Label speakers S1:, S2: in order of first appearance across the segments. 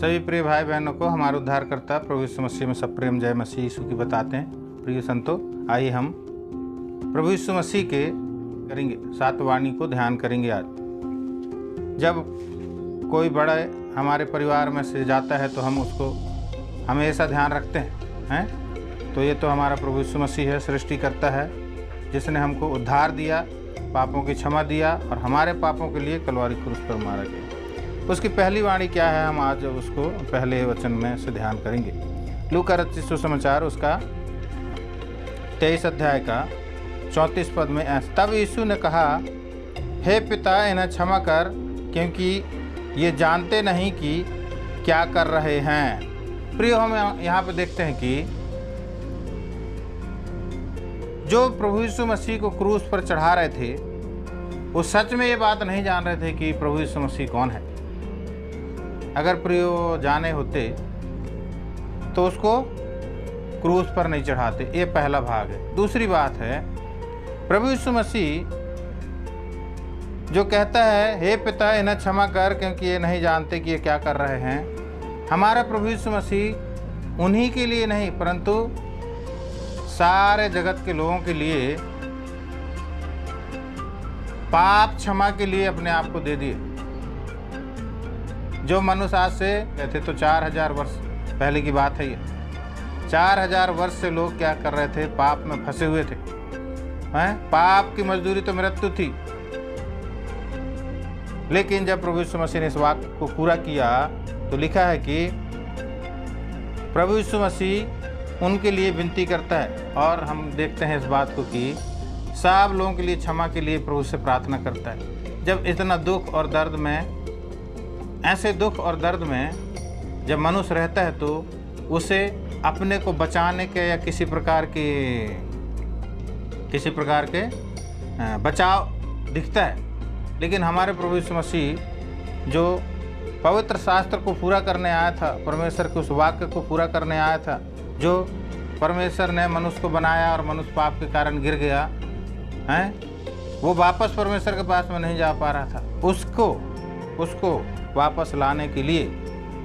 S1: सभी प्रिय भाई बहनों को हमारे उद्धारकर्ता प्रभु यीशु मसीह में सब प्रेम जय मसीह यीशु की बताते हैं। प्रिय संतो, आइए हम प्रभु यीशु मसीह के करेंगे 7 वाणी को ध्यान करेंगे। आज जब कोई बड़ा हमारे परिवार में से जाता है तो हम उसको हमेशा ध्यान रखते हैं। तो ये तो हमारा प्रभु यीशु मसीह है, सृष्टि करता है, जिसने हमको उद्धार दिया, पापों की क्षमा दिया और हमारे पापों के लिए कलवारी क्रूस पर मारा गया। उसकी पहली वाणी क्या है, हम आज उसको पहले वचन में से ध्यान करेंगे। लूका रचित सुसमाचार उसका 23 अध्याय का 34 पद में ऐसा, तब यीशु ने कहा, हे पिता, इन्हें क्षमा कर, क्योंकि ये जानते नहीं कि क्या कर रहे हैं। प्रिय, हम यहाँ पे देखते हैं कि जो प्रभु यीशु मसीह को क्रूस पर चढ़ा रहे थे वो सच में ये बात नहीं जान रहे थे कि प्रभु यीशु मसीह कौन है। अगर प्रियो जाने होते तो उसको क्रूस पर नहीं चढ़ाते। ये पहला भाग है। दूसरी बात है, प्रभु यीशु मसीह जो कहता है, हे पिता, इन्हें क्षमा कर, क्योंकि ये नहीं जानते कि ये क्या कर रहे हैं। हमारा प्रभु यीशु मसीह उन्हीं के लिए नहीं परंतु सारे जगत के लोगों के लिए पाप क्षमा के लिए अपने आप को दे दिए। जो मनुष्य आज से कहते तो 4000 वर्ष पहले की बात है। ये 4000 वर्ष से लोग क्या कर रहे थे? पाप में फंसे हुए थे। पाप की मजदूरी तो मृत्यु थी। लेकिन जब प्रभु यीशु मसीह ने इस वाक्य को पूरा किया तो लिखा है कि प्रभु यीशु मसीह उनके लिए विनती करता है। और हम देखते हैं इस बात को कि सब लोगों के लिए क्षमा के लिए प्रभु से प्रार्थना करता है। जब इतना दुख और दर्द में, ऐसे दुख और दर्द में जब मनुष्य रहता है तो उसे अपने को बचाने के या किसी प्रकार के बचाव दिखता है। लेकिन हमारे प्रभु यीशु मसीह जो पवित्र शास्त्र को पूरा करने आया था, परमेश्वर के उस वाक्य को पूरा करने आया था, जो परमेश्वर ने मनुष्य को बनाया और मनुष्य पाप के कारण गिर गया है, वो वापस परमेश्वर के पास में नहीं जा पा रहा था। उसको वापस लाने के लिए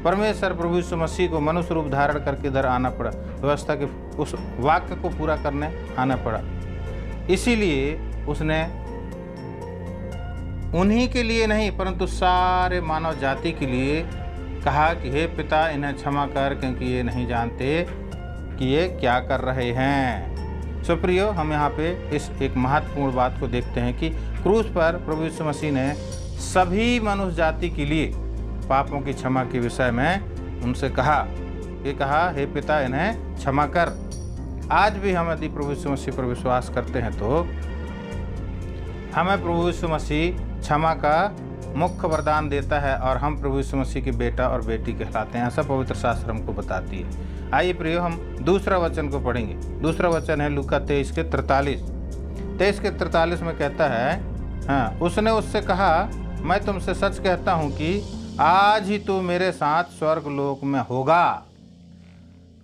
S1: परमेश्वर प्रभु यीशु मसीह को मनुष्य रूप धारण करके इधर आना पड़ा, व्यवस्था के उस वाक्य को पूरा करने आना पड़ा। इसीलिए उसने उन्हीं के लिए नहीं परंतु सारे मानव जाति के लिए कहा कि हे पिता, इन्हें क्षमा कर, क्योंकि ये नहीं जानते कि ये क्या कर रहे हैं। सो प्रियो, हम यहाँ पे इस एक महत्वपूर्ण बात को देखते हैं कि क्रूस पर प्रभु यीशु मसीह ने सभी मनुष्य जाति के लिए पापों की क्षमा के विषय में उनसे कहा, हे पिता, इन्हें क्षमा कर। आज भी हम यदि प्रभु यीशु मसीह पर विश्वास करते हैं तो हमें प्रभु यीशु मसीह क्षमा का मुख्य वरदान देता है और हम प्रभु यीशु मसीह के बेटा और बेटी कहलाते हैं। ऐसा पवित्र शास्त्र हमको बताती है। आइए प्रियो, हम दूसरा वचन को पढ़ेंगे। दूसरा वचन है लूका 23 के 43 में कहता है, उसने उससे कहा, मैं तुमसे सच कहता हूँ कि आज ही तू मेरे साथ स्वर्ग लोक में होगा।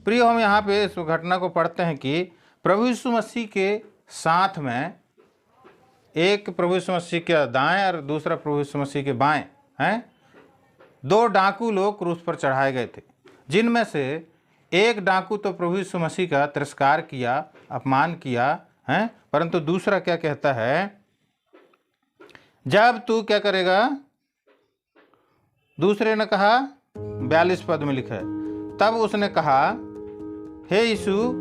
S1: प्रियो, हम यहाँ पे इस घटना को पढ़ते हैं कि प्रभु यीशु मसीह के साथ में एक प्रभु यीशु मसीह के दाएं और दूसरा प्रभु यीशु मसीह के बाएं 2 डाकू लोग क्रूस पर चढ़ाए गए थे, जिनमें से एक डाकू तो प्रभु यीशु मसीह का तिरस्कार किया, अपमान किया है, परंतु दूसरा क्या कहता है, जब तू क्या करेगा? दूसरे ने कहा, 42 पद में लिखा है, तब उसने कहा, हे यीशु,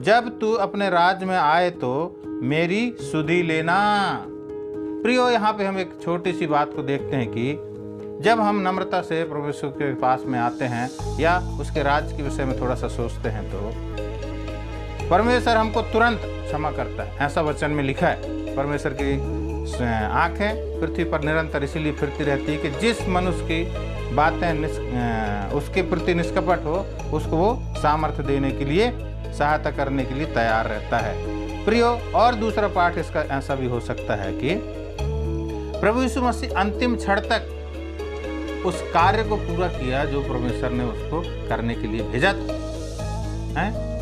S1: जब तू अपने राज्य में आए तो मेरी सुधि लेना। प्रियो, यहाँ पे हम एक छोटी सी बात को देखते हैं कि जब हम नम्रता से प्रभु यीशु के पास में आते हैं या उसके राज्य के विषय में थोड़ा सा सोचते हैं तो परमेश्वर हमको तुरंत क्षमा करता है। ऐसा वचन में लिखा है। परमेश्वर की आंखें पृथ्वी पर निरंतर इसीलिए फिरती रहती है कि जिस मनुष्य की बातें उसके प्रति निष्कपट हो, उसको वो सामर्थ्य देने के लिए, सहायता करने के लिए तैयार रहता है। प्रियो, और दूसरा पाठ इसका ऐसा भी हो सकता है कि प्रभु यीशु मसीह अंतिम क्षण तक उस कार्य को पूरा किया जो परमेश्वर ने उसको करने के लिए भेजा था।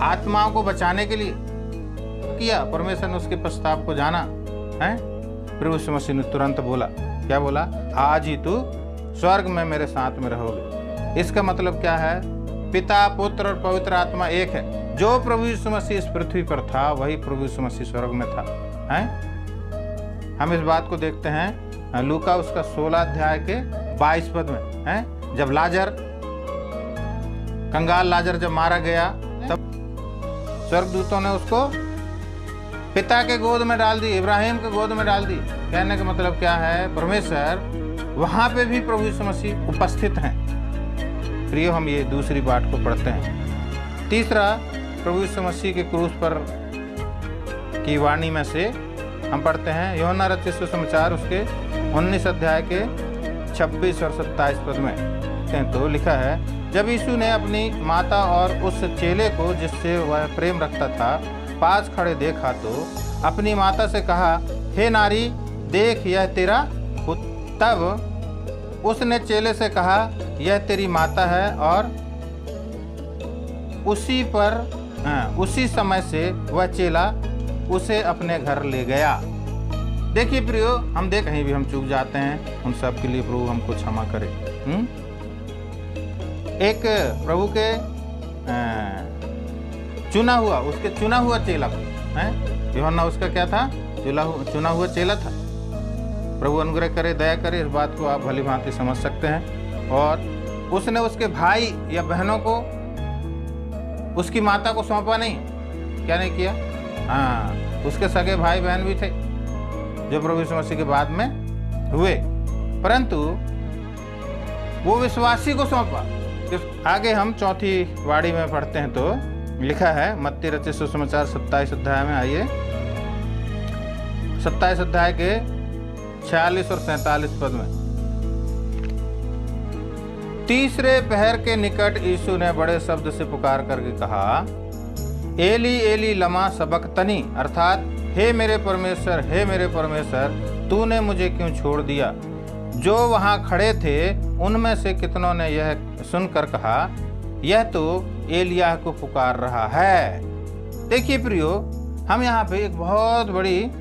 S1: आत्माओं को बचाने के लिए किया। परमेश्वर ने उसके प्रस्ताव को जाना है। प्रभु यीशु मसीह ने तुरंत बोला, क्या बोला? आज ही तू स्वर्ग में मेरे साथ में रहोगे। इसका मतलब क्या है? पिता, पुत्र और पवित्र आत्मा एक है। जो प्रभु यीशु मसीह इस पृथ्वी पर था वही प्रभु यीशु मसीह स्वर्ग में था। हैं? हम इस बात को देखते हैं लूका उसका 16 अध्याय के 22 पद में, हैं? जब लाजर, कंगाल लाजर जब मारा गया, तब स्वर्गदूतों ने उसको पिता के गोद में डाल दी, इब्राहिम के गोद में डाल दी। कहने का मतलब क्या है? परमेश्वर वहां पे भी प्रभु यीशु मसीह उपस्थित हैं। प्रियो, हम ये दूसरी बात को पढ़ते हैं। तीसरा, प्रभु यीशु मसीह के क्रूस पर की वाणी में से हम पढ़ते हैं यूहन्ना रचित सुसमाचार उसके 19 अध्याय के 26 और 27 पद में। तो लिखा है, जब यीशु ने अपनी माता और उस चेले को जिससे वह प्रेम रखता था पास खड़े देखा तो अपनी माता से कहा, हे नारी, देख यह तेरा पुत्र। तब उसने चेले से कहा, यह तेरी माता है, और उसी समय से वह चेला उसे अपने घर ले गया। देखिए प्रियो, हम कहीं भी हम चूक जाते हैं, उन सब के लिए प्रभु हमको क्षमा करे। एक प्रभु के चुना हुआ चेला है, यूहन्ना उसका क्या था? चुना हुआ चेला था। प्रभु अनुग्रह करे, दया करे, इस बात को आप भली भांति समझ सकते हैं। और उसने उसके भाई या बहनों को, उसकी माता को सौंपा नहीं। क्या नहीं किया? हाँ, उसके सगे भाई बहन भी थे जो प्रभु यीशु मसीह के बाद में हुए, परंतु वो विश्वासी को सौंपा। आगे हम चौथी वाणी में पढ़ते हैं तो लिखा है मत्ती रचित सुसमाचार 27 अध्याय में। आइए, 27 अध्याय के 46 और 47 पद में। तीसरे पहर के निकट यीशु ने बड़े शब्द से पुकार करके कहा, एली एली लमा सबक्तनी, अर्थात हे मेरे परमेश्वर, तूने मुझे क्यों छोड़ दिया। जो वहां खड़े थे उनमें से कितनों ने यह सुनकर कहा, यह तो एलिय्याह को पुकार रहा है। देखिए प्रियो, हम यहाँ पे एक बहुत बड़ी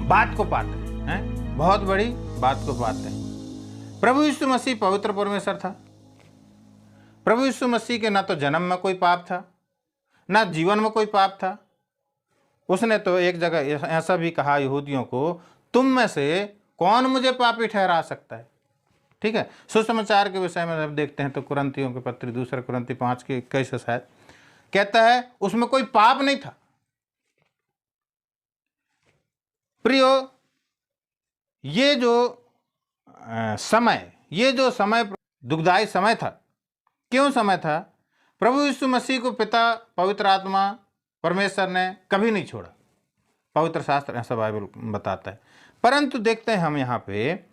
S1: बात को पाते हैं, बहुत बड़ी बात को पाते हैं। प्रभु यीशु मसीह पवित्र परमेश्वर था। प्रभु यीशु मसीह के ना तो जन्म में कोई पाप था, ना जीवन में कोई पाप था। उसने तो एक जगह ऐसा भी कहा यहूदियों को, तुम में से कौन मुझे पापी ठहरा सकता है। ठीक है, सुसमाचार के विषय में जब देखते हैं तो कुरिन्थियों के पत्र 2 कुरिन्थी 5 के 21 से शायद कहता है उसमें कोई पाप नहीं था। प्रियो, ये जो समय दुखदायी समय था। क्यों समय था? प्रभु यीशु मसीह को पिता, पवित्र आत्मा, परमेश्वर ने कभी नहीं छोड़ा। पवित्र शास्त्र ऐसा बाइबल बताता है। परंतु देखते हैं हम यहाँ पे,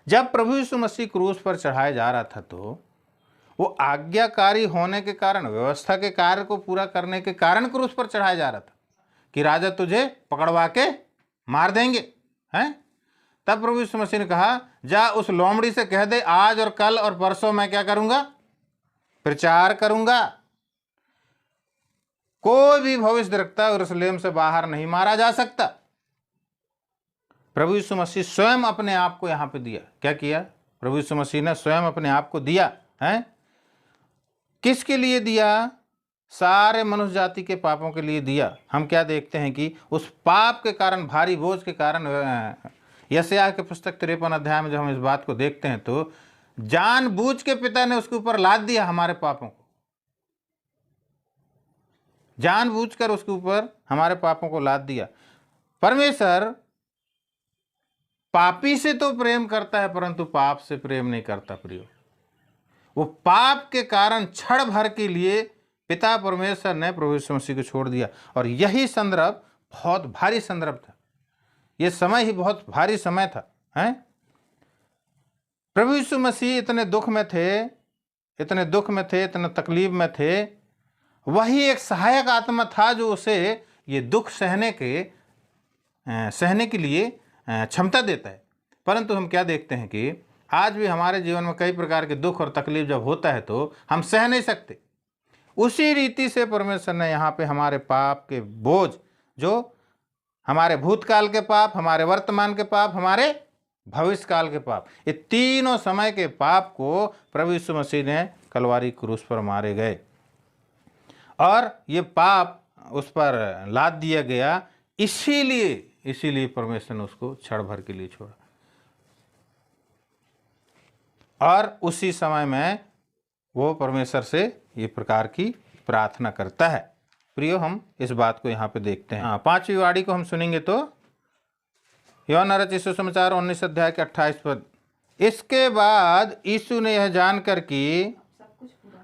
S1: जब प्रभु यीशु मसीह क्रूस पर चढ़ाया जा रहा था तो वो आज्ञाकारी होने के कारण, व्यवस्था के कार्य को पूरा करने के कारण क्रूस पर चढ़ाया जा रहा था कि राजा तुझे पकड़वा के मार देंगे, हैं? तब प्रभु यीशु मसीह ने कहा, जा उस लोमड़ी से कह दे, आज और कल और परसों मैं क्या करूंगा? प्रचार करूंगा। कोई भी भविष्यद्वक्ता यरूशलेम से बाहर नहीं मारा जा सकता। प्रभु यीशु मसीह स्वयं अपने आप को यहां पे दिया। क्या किया? प्रभु यीशु मसीह ने स्वयं अपने आप को दिया है। किसके लिए दिया? सारे मनुष्य जाति के पापों के लिए दिया। हम क्या देखते हैं कि उस पाप के कारण, भारी बोझ के कारण, यशायाह के पुस्तक 53 अध्याय में जब हम इस बात को देखते हैं तो जानबूझ के पिता ने उसके ऊपर लाद दिया हमारे पापों को। जानबूझकर उसके ऊपर हमारे पापों को लाद दिया। परमेश्वर पापी से तो प्रेम करता है परंतु पाप से प्रेम नहीं करता। प्रियो, वो पाप के कारण क्षण भर के लिए पिता परमेश्वर ने प्रभु यीशु मसीह को छोड़ दिया। और यही संदर्भ बहुत भारी संदर्भ था। ये समय ही बहुत भारी समय था, हैं? प्रभु यीशु मसीह इतने दुख में थे, इतने तकलीफ में थे। वही एक सहायक आत्मा था जो उसे ये दुख सहने के लिए क्षमता देता है। परंतु हम क्या देखते हैं कि आज भी हमारे जीवन में कई प्रकार के दुख और तकलीफ जब होता है तो हम सह नहीं सकते। उसी रीति से परमेश्वर ने यहाँ पे हमारे पाप के बोझ, जो हमारे भूतकाल के पाप, हमारे वर्तमान के पाप, हमारे भविष्य काल के पाप, ये तीनों समय के पाप को प्रभु यीशु मसीह ने कलवारी क्रूस पर मारे गए और ये पाप उस पर लाद दिया गया। इसीलिए परमेश्वर ने उसको क्षण भर के लिए छोड़ा और उसी समय में वो परमेश्वर से ये प्रकार की प्रार्थना करता है। प्रियो, हम इस बात को यहाँ पे देखते हैं। 5वीं वाणी को हम सुनेंगे तो यूहन्ना रचित सुसमाचार 19 अध्याय के 28 पद। इसके बाद यीशु ने यह जानकर कि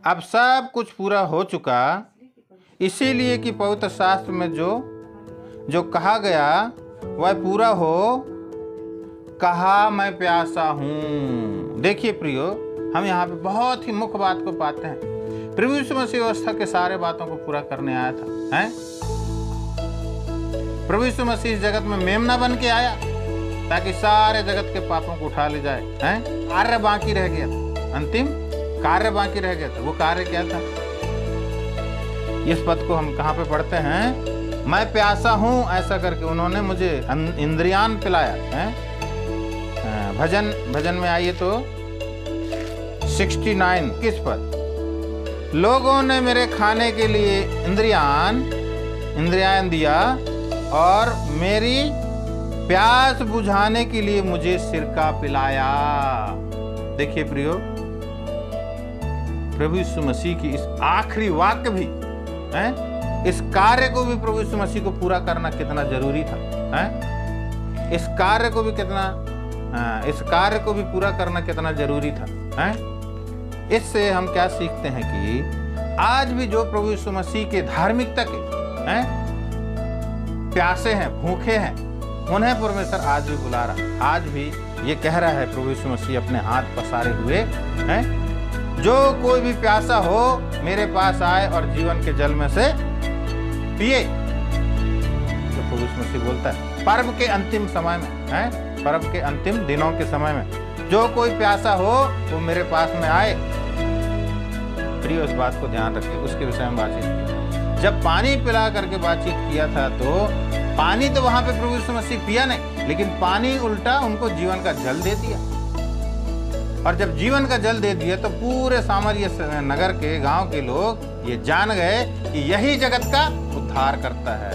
S1: अब सब कुछ पूरा हो चुका, इसीलिए कि पवित्र शास्त्र में जो कहा गया वह पूरा हो, कहा मैं प्यासा हूँ। देखिए प्रियो, हम यहाँ पे बहुत ही मुख्य बात को पाते हैं। प्रभु यीशु मसीह व्यवस्था के सारे बातों को पूरा करने आया था, हैं? प्रभु यीशु मसीह इस जगत में मेमना बन के आया ताकि सारे जगत के पापों को उठा ले जाए, हैं? कार्य बाकी रह गया था, अंतिम कार्य बाकी रह गया था। वो कार्य क्या था? इस पद को हम कहाँ पे पढ़ते हैं? मैं प्यासा हूँ, ऐसा करके उन्होंने मुझे इंद्रियान पिलाया, हैं? भजन में आइए तो 69 किस पद? लोगों ने मेरे खाने के लिए इंद्रियान दिया और मेरी प्यास बुझाने के लिए मुझे सिरका पिलाया। देखिए प्रियो, प्रभु यीशु मसीह की इस आखिरी वाक्य भी, हैं? इस कार्य को भी प्रभु यीशु मसीह को पूरा करना कितना जरूरी था, हैं? इस कार्य को भी पूरा करना कितना जरूरी था, हैं? इससे हम क्या सीखते हैं कि आज भी जो प्रभु यीशु मसीह के धार्मिकता के, हैं? प्यासे हैं, भूखे हैं, उन्हें परमेश्वर आज भी बुला रहा, आज भी ये कह रहा है प्रभु यीशु मसीह अपने हाथ पसारे हुए, हैं? जो कोई भी प्यासा हो मेरे पास आए और जीवन के जल में से पिए। तो प्रभु यीशु मसीह बोलता है पर्व के अंतिम समय में, हैं? पर्व के अंतिम दिनों के समय में जो कोई प्यासा हो वो मेरे पास में आए। प्रिय, इस बात को ध्यान रखिए। उसके विषय में बातचीत की, जब पानी पिला करके बातचीत किया था तो पानी तो वहां पे प्रभु यीशु मसीह पिया नहीं, लेकिन पानी उल्टा उनको जीवन का जल दे दिया। और जब जीवन का जल दे दिया तो पूरे सामरिया नगर के गांव के लोग ये जान गए कि यही जगत का उद्धार करता है,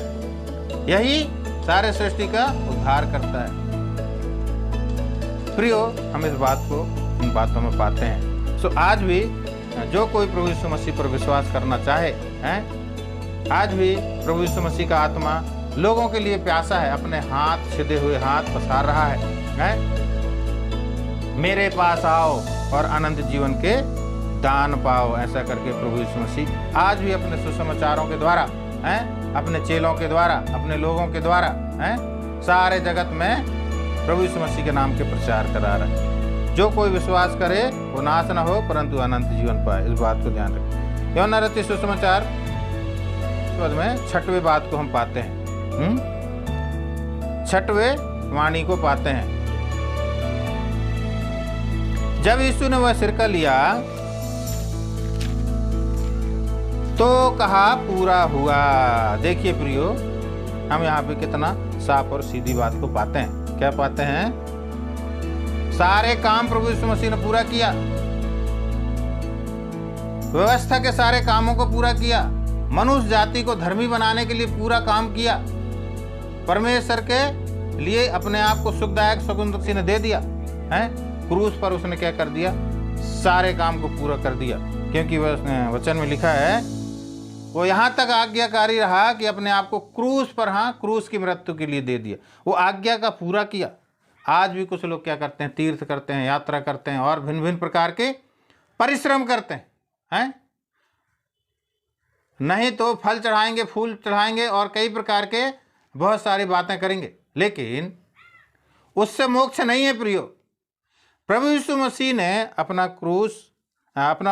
S1: यही सारे सृष्टि का उद्धार करता है। प्रियो, हम इस बात को इन बातों में पाते हैं। सो आज भी जो कोई प्रभु यीशु मसीह पर विश्वास करना चाहे, हैं? आज भी प्रभु यीशु मसीह का आत्मा लोगों के लिए प्यासा है, अपने हाथ, सीधे हुए हाथ पसार रहा है, हैं? मेरे पास आओ और अनंत जीवन के दान पाओ, ऐसा करके प्रभु यीशु मसीह आज भी अपने सुसमाचारों के द्वारा, हैं? अपने चेलों के द्वारा, अपने लोगों के द्वारा, हैं? सारे जगत में प्रभु यीशु मसीह के नाम के प्रचार करा रहा है। जो कोई विश्वास करे वो नाश न हो परंतु अनंत जीवन पाए। इस बात को ध्यान रखें। यूहन्ना रचित सुसमाचार में 6वें बात को हम पाते हैं, 6वें वाणी को पाते हैं। जब यीशु ने वह सिरका लिया तो कहा पूरा हुआ। देखिए प्रियो, हम यहाँ पे कितना साफ और सीधी बात को पाते हैं। क्या पाते हैं? सारे काम प्रभु यीशु मसीह ने पूरा किया, व्यवस्था के सारे कामों को पूरा किया, मनुष्य जाति को धर्मी बनाने के लिए पूरा काम किया, परमेश्वर के लिए अपने आप को सुखदायक सुगंध ने दे दिया, हैं? क्रूस पर उसने क्या कर दिया? सारे काम को पूरा कर दिया। क्योंकि वचन में लिखा है वो यहाँ तक आज्ञाकारी रहा कि अपने आप को क्रूस पर, क्रूस की मृत्यु के लिए दे दिया। वो आज्ञा का पूरा किया। आज भी कुछ लोग क्या करते हैं? तीर्थ करते हैं, यात्रा करते हैं और भिन्न भिन्न प्रकार के परिश्रम करते हैं, नहीं तो फल चढ़ाएंगे, फूल चढ़ाएंगे और कई प्रकार के बहुत सारी बातें करेंगे, लेकिन उससे मोक्ष नहीं है प्रियो। प्रभु यीशु मसीह ने अपना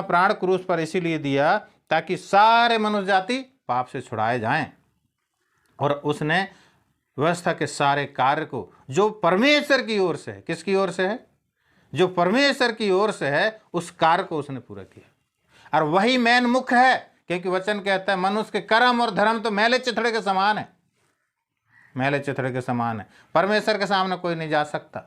S1: प्राण क्रूस पर इसीलिए दिया ताकि सारे मनुष्य जाति पाप से छुड़ाए जाएं, और उसने व्यवस्था के सारे कार्य को जो परमेश्वर की ओर से है, किसकी ओर से है? जो परमेश्वर की ओर से है, उस कार्य को उसने पूरा किया। और वही मेन मुख्य है, क्योंकि वचन कहता है मनुष्य के कर्म और धर्म तो मैले चिथड़े के समान है, मैले चिथड़े के समान है। परमेश्वर के सामने कोई नहीं जा सकता।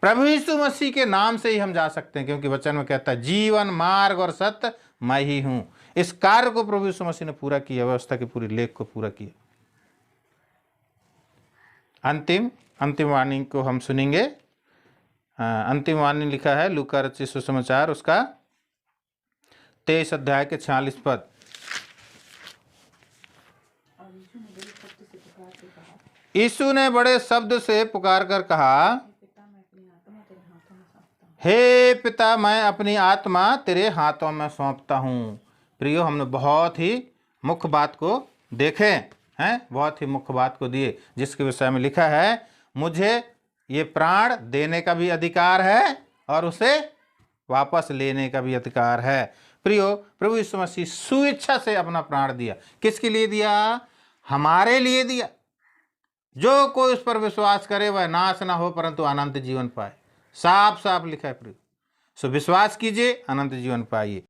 S1: प्रभु यीशु मसीह के नाम से ही हम जा सकते हैं, क्योंकि वचन में कहता है जीवन मार्ग और सत्य मैं ही हूं। इस कार्य को प्रभु यीशु मसीह ने पूरा किया, व्यवस्था की पूरी लेख को पूरा किया। अंतिम वाणी को हम सुनेंगे। अंतिम वाणी लिखा है लूका रचित सुसमाचार उसका 23 अध्याय के 46 पद। यीशु ने बड़े शब्द से पुकार कर कहा, हे पिता मैं अपनी आत्मा तेरे हाथों में सौंपता हूँ। प्रियो, हमने बहुत ही मुख्य बात को देखे हैं, बहुत ही मुख्य बात को दिए, जिसके विषय में लिखा है मुझे ये प्राण देने का भी अधिकार है और उसे वापस लेने का भी अधिकार है। प्रियो, प्रभु यीशु मसीह स्वेच्छा से अपना प्राण दिया। किसके लिए दिया? हमारे लिए दिया। जो कोई उस पर विश्वास करे वह नाश ना हो परंतु अनंत जीवन पाए। साफ साफ लिखा है प्रियो। सो विश्वास कीजिए, अनंत जीवन पाइए।